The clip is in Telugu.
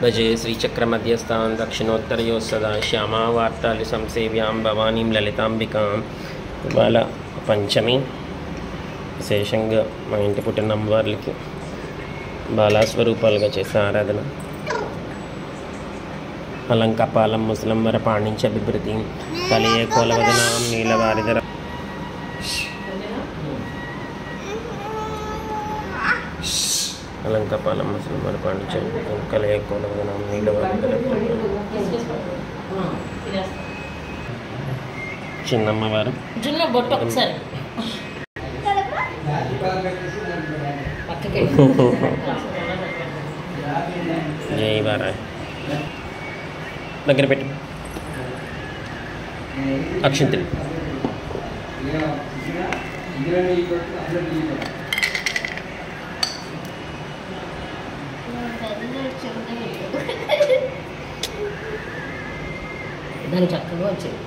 భజే శ్రీచక్రమధ్యస్థాన్ దక్షిణోత్తరయోస్సదా శ్యామా వార్తాళి సంసేవ్యాం భవానీం లలితాంబికాం. ఇవాళ పంచమి. విశేషంగా మా ఇంటి పుట్టిన అమ్మవార్లకి బాలాస్వరూపాలుగా చేసే ఆరాధన. అలంకపాలం ముసలంబర పాణించ బిభృతి కలియే కోలవదనాం నీలవారిధర. అలంకపాలం ముసలంబర పాణించ కలియే కోలవదనాం నీలవారిధర. చిన్నమ్మవారు జై వారాయ్. దగ్గర పెట్టు అక్షింతలు. దాని చక్కగా వచ్చేది.